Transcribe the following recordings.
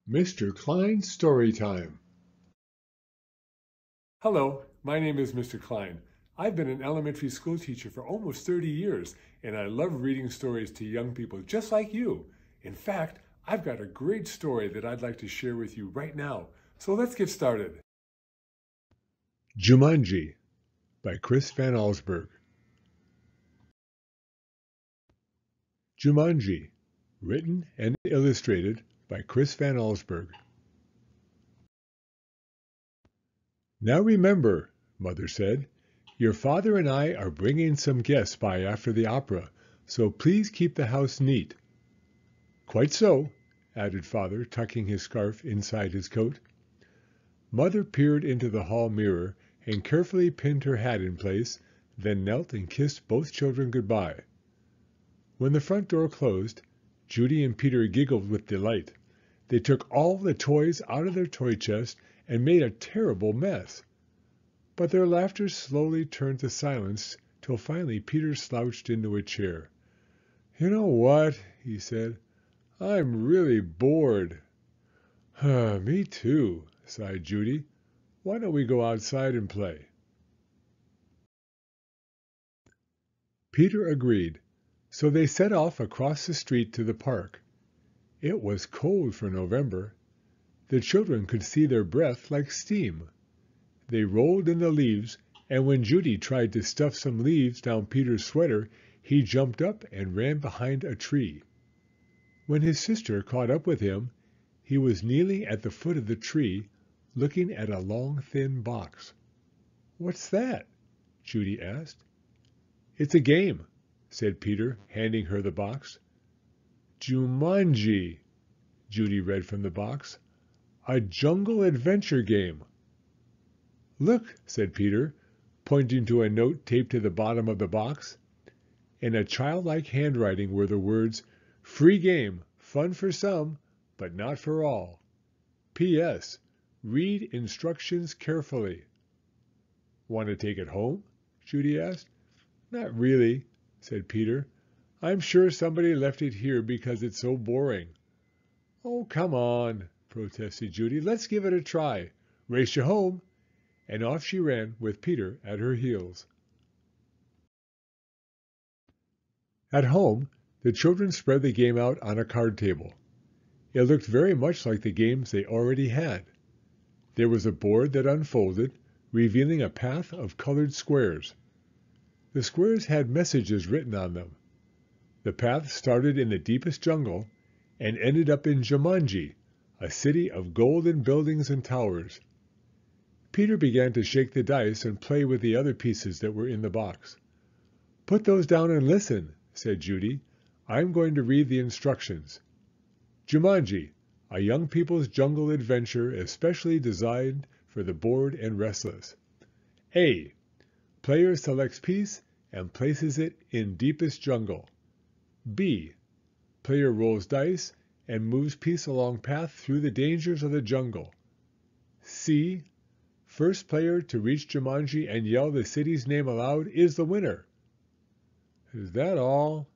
Mr. Klein's Story Time. Hello, my name is Mr. Klein. I've been an elementary school teacher for almost 30 years, and I love reading stories to young people just like you. In fact, I've got a great story that I'd like to share with you right now. So let's get started. Jumanji by Chris Van Allsburg. Jumanji, written and illustrated by Chris Van Allsburg. Now remember, Mother said, your father and I are bringing some guests by after the opera, so please keep the house neat. Quite so, added Father, tucking his scarf inside his coat. Mother peered into the hall mirror and carefully pinned her hat in place, then knelt and kissed both children goodbye. When the front door closed, Judy and Peter giggled with delight. They took all the toys out of their toy chest and made a terrible mess. But their laughter slowly turned to silence till finally Peter slouched into a chair. "You know what?" he said. "I'm really bored." "Me too," sighed Judy. "Why don't we go outside and play?" Peter agreed, so they set off across the street to the park. It was cold for November. The children could see their breath like steam. They rolled in the leaves, and when Judy tried to stuff some leaves down Peter's sweater, he jumped up and ran behind a tree. When his sister caught up with him, he was kneeling at the foot of the tree, looking at a long, thin box. "What's that?" Judy asked. "It's a game," said Peter, handing her the box. "Jumanji," Judy read from the box. "A jungle adventure game." "Look," said Peter, pointing to a note taped to the bottom of the box. In a childlike handwriting were the words, "Free game, fun for some, but not for all. P.S. Read instructions carefully." "Want to take it home?" Judy asked. "Not really," said Peter. "I'm sure somebody left it here because it's so boring." "Oh, come on," protested Judy. "Let's give it a try. Race you home." And off she ran with Peter at her heels. At home, the children spread the game out on a card table. It looked very much like the games they already had. There was a board that unfolded, revealing a path of colored squares. The squares had messages written on them. The path started in the deepest jungle and ended up in Jumanji, a city of golden buildings and towers. Peter began to shake the dice and play with the other pieces that were in the box. "Put those down and listen," said Judy. "I'm going to read the instructions. Jumanji, a young people's jungle adventure especially designed for the bored and restless. A. Player selects piece and places it in deepest jungle. B. Player rolls dice and moves piece along path through the dangers of the jungle. C. First player to reach Jumanji and yell the city's name aloud is the winner." "Is that all?"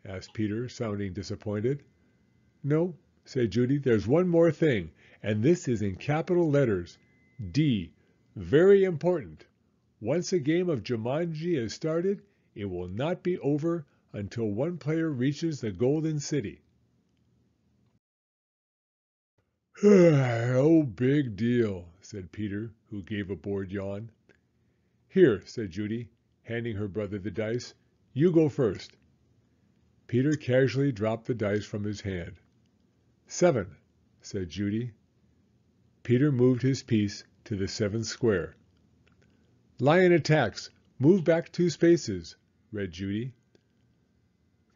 asked Peter, sounding disappointed. "No," said Judy. "There's one more thing, and this is in capital letters. D. Very important. Once a game of Jumanji is started, it will not be over until one player reaches the Golden City." "Oh, big deal," said Peter, who gave a bored yawn. "Here," said Judy, handing her brother the dice. "You go first." Peter casually dropped the dice from his hand. "7," said Judy. Peter moved his piece to the 7th square. "Lion attacks. Move back 2 spaces," read Judy.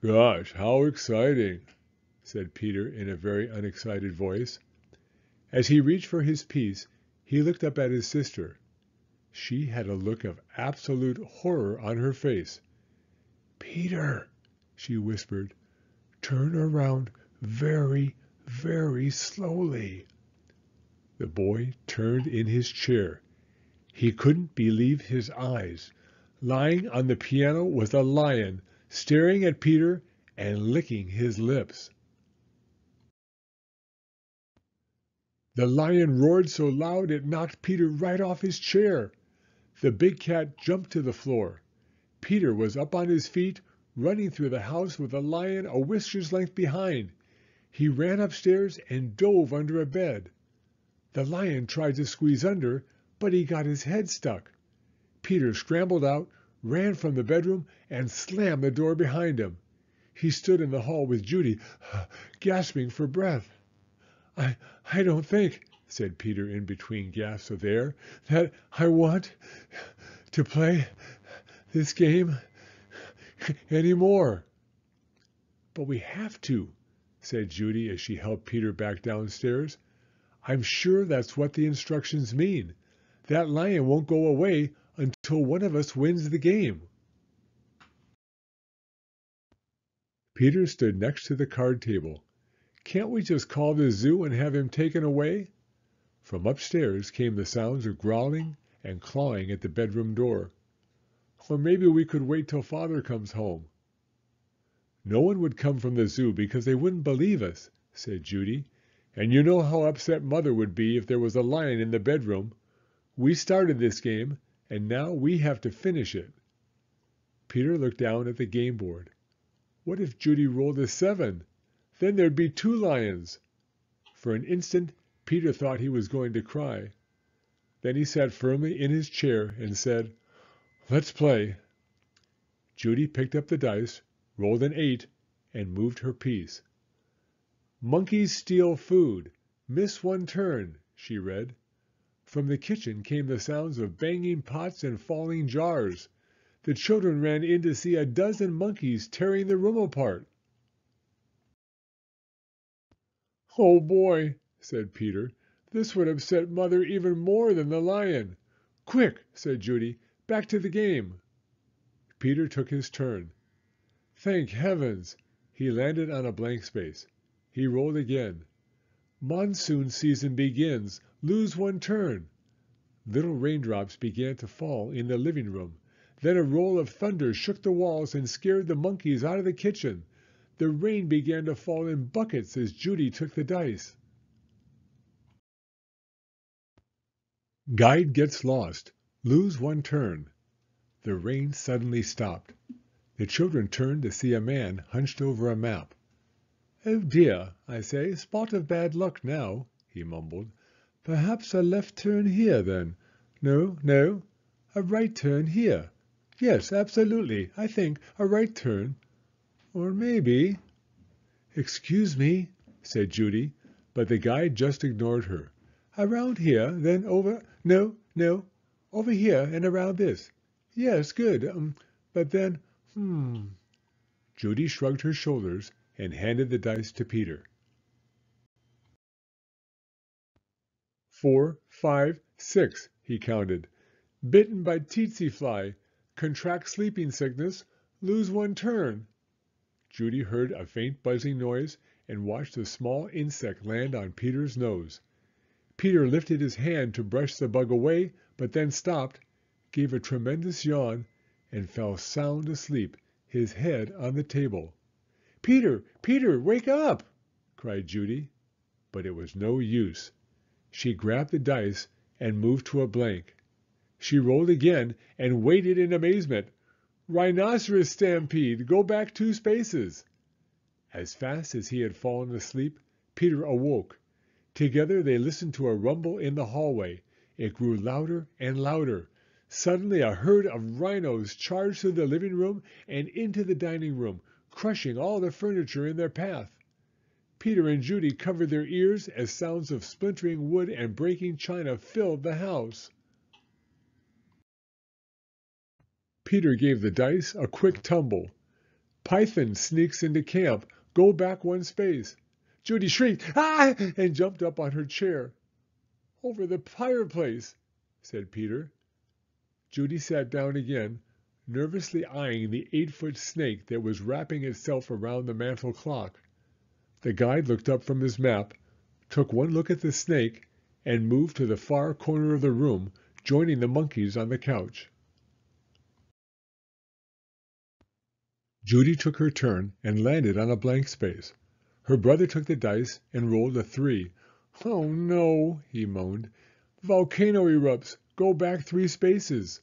"Gosh, how exciting," said Peter in a very unexcited voice. As he reached for his piece, he looked up at his sister. She had a look of absolute horror on her face. "Peter," she whispered, "turn around very, very slowly." The boy turned in his chair. He couldn't believe his eyes. Lying on the piano was a lion, staring at Peter and licking his lips. The lion roared so loud it knocked Peter right off his chair. The big cat jumped to the floor. Peter was up on his feet, running through the house with the lion a whisker's length behind. He ran upstairs and dove under a bed. The lion tried to squeeze under, but he got his head stuck. Peter scrambled out, ran from the bedroom, and slammed the door behind him. He stood in the hall with Judy, gasping for breath. I don't think, said Peter in between gasps of air, that I want to play this game anymore. But we have to, said Judy as she helped Peter back downstairs. I'm sure that's what the instructions mean. That lion won't go away until one of us wins the game. Peter stood next to the card table. Can't we just call the zoo and have him taken away? From upstairs came the sounds of growling and clawing at the bedroom door. Or maybe we could wait till Father comes home. No one would come from the zoo because they wouldn't believe us, said Judy. And you know how upset Mother would be if there was a lion in the bedroom. We started this game, and now we have to finish it. Peter looked down at the game board. What if Judy rolled a 7? Then there'd be 2 lions. For an instant, Peter thought he was going to cry. Then he sat firmly in his chair and said, Let's play. Judy picked up the dice, rolled an 8, and moved her piece. Monkeys steal food. Miss one turn, she read. From the kitchen came the sounds of banging pots and falling jars. The children ran in to see a dozen monkeys tearing the room apart. Oh boy, said Peter, this would upset Mother even more than the lion. Quick, said Judy, back to the game. Peter took his turn. Thank heavens! He landed on a blank space. He rolled again. Monsoon season begins. Lose one turn. Little raindrops began to fall in the living room. Then a roll of thunder shook the walls and scared the monkeys out of the kitchen. The rain began to fall in buckets as Judy took the dice. Guide gets lost. Lose one turn. The rain suddenly stopped. The children turned to see a man hunched over a map. Oh dear, I say, spot of bad luck now, he mumbled. Perhaps a left turn here, then. No, a right turn here. Yes, absolutely, I think, a right turn. Or maybe... Excuse me, said Judy, but the guide just ignored her. Around here, then over... No, over here and around this. Yes, good, but then... Judy shrugged her shoulders and handed the dice to Peter. 4, 5, 6, he counted. Bitten by tsetse fly. Contract sleeping sickness. Lose one turn. Judy heard a faint buzzing noise and watched a small insect land on Peter's nose. Peter lifted his hand to brush the bug away, but then stopped, gave a tremendous yawn, and fell sound asleep, his head on the table. Peter, wake up! Cried Judy. But it was no use. She grabbed the dice and moved to a blank. She rolled again and waited in amazement. Rhinoceros stampede, go back 2 spaces. As fast as he had fallen asleep, Peter awoke. Together they listened to a rumble in the hallway. It grew louder and louder. Suddenly a herd of rhinos charged through the living room and into the dining room, crushing all the furniture in their path. Peter and Judy covered their ears as sounds of splintering wood and breaking china filled the house. Peter gave the dice a quick tumble. Python sneaks into camp. Go back 1 space. Judy shrieked, "Ah!" and jumped up on her chair. Over the fireplace, said Peter. Judy sat down again, nervously eyeing the 8-foot snake that was wrapping itself around the mantel clock. The guide looked up from his map, took one look at the snake, and moved to the far corner of the room, joining the monkeys on the couch. Judy took her turn and landed on a blank space. Her brother took the dice and rolled a 3. "Oh no," he moaned. "Volcano erupts. Go back 3 spaces."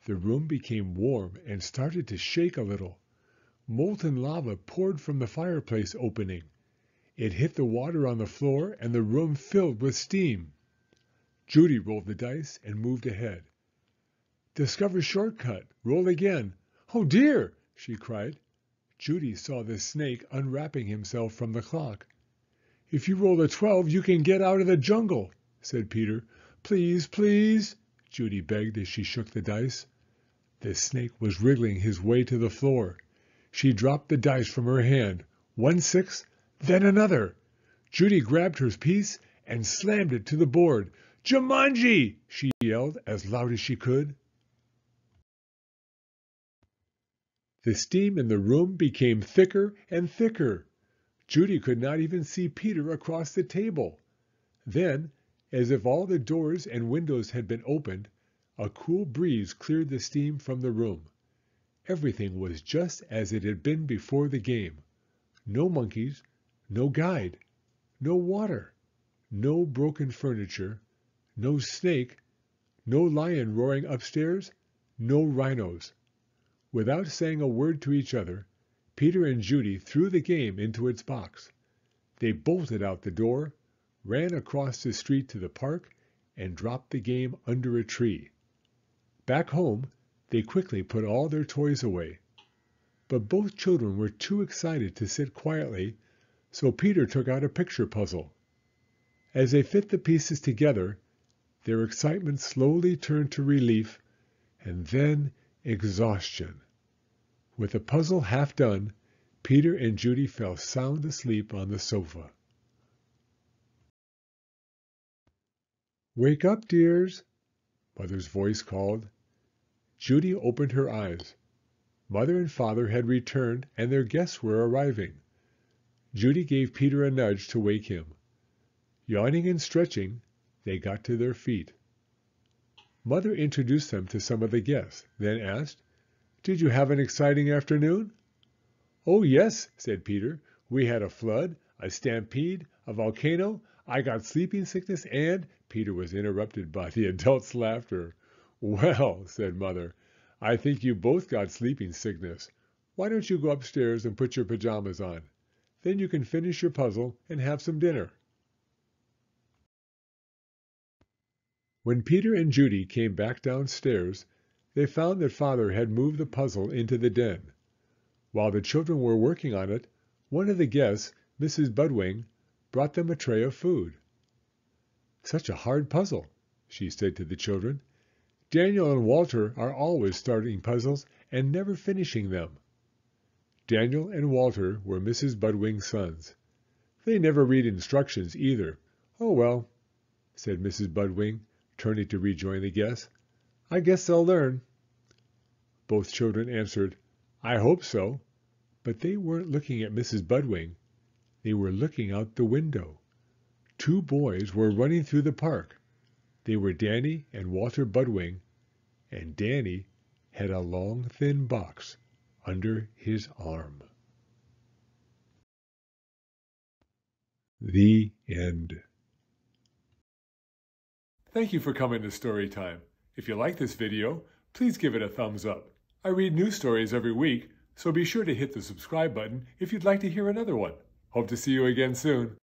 The room became warm and started to shake a little. Molten lava poured from the fireplace opening. It hit the water on the floor and the room filled with steam. Judy rolled the dice and moved ahead. "Discover shortcut. Roll again." "Oh dear!" she cried. Judy saw the snake unwrapping himself from the clock. "If you roll a 12, you can get out of the jungle," said Peter. "Please, please," Judy begged as she shook the dice. The snake was wriggling his way to the floor. She dropped the dice from her hand. 1 6, then another. Judy grabbed her piece and slammed it to the board. "Jumanji!" she yelled as loud as she could. The steam in the room became thicker and thicker. Judy could not even see Peter across the table. Then, as if all the doors and windows had been opened, a cool breeze cleared the steam from the room. Everything was just as it had been before the game. No monkeys, no guide, no water, no broken furniture, no snake, no lion roaring upstairs, no rhinos. Without saying a word to each other, Peter and Judy threw the game into its box. They bolted out the door, ran across the street to the park, and dropped the game under a tree. Back home, they quickly put all their toys away. But both children were too excited to sit quietly, so Peter took out a picture puzzle. As they fit the pieces together, their excitement slowly turned to relief, and then exhaustion. With the puzzle half done, Peter and Judy fell sound asleep on the sofa. "Wake up, dears," Mother's voice called. Judy opened her eyes. Mother and Father had returned, and their guests were arriving. Judy gave Peter a nudge to wake him. Yawning and stretching, they got to their feet. Mother introduced them to some of the guests, then asked, "Did you have an exciting afternoon?" "Oh, yes," said Peter. "We had a flood, a stampede, a volcano. I got sleeping sickness and—" Peter was interrupted by the adults' laughter. "Well," said Mother, "I think you both got sleeping sickness. Why don't you go upstairs and put your pajamas on? Then you can finish your puzzle and have some dinner." When Peter and Judy came back downstairs, they found that Father had moved the puzzle into the den. While the children were working on it, one of the guests, Mrs. Budwing, brought them a tray of food. "Such a hard puzzle," she said to the children. "Daniel and Walter are always starting puzzles and never finishing them." Daniel and Walter were Mrs. Budwing's sons. "They never read instructions either." "Oh, well," said Mrs. Budwing, turning to rejoin the guests. "I guess they'll learn." Both children answered, "I hope so." But they weren't looking at Mrs. Budwing. They were looking out the window. 2 boys were running through the park. They were Danny and Walter Budwing, and Danny had a long, thin box under his arm. The end. Thank you for coming to Storytime. If you like this video, please give it a thumbs up. I read new stories every week, so be sure to hit the subscribe button if you'd like to hear another one. Hope to see you again soon.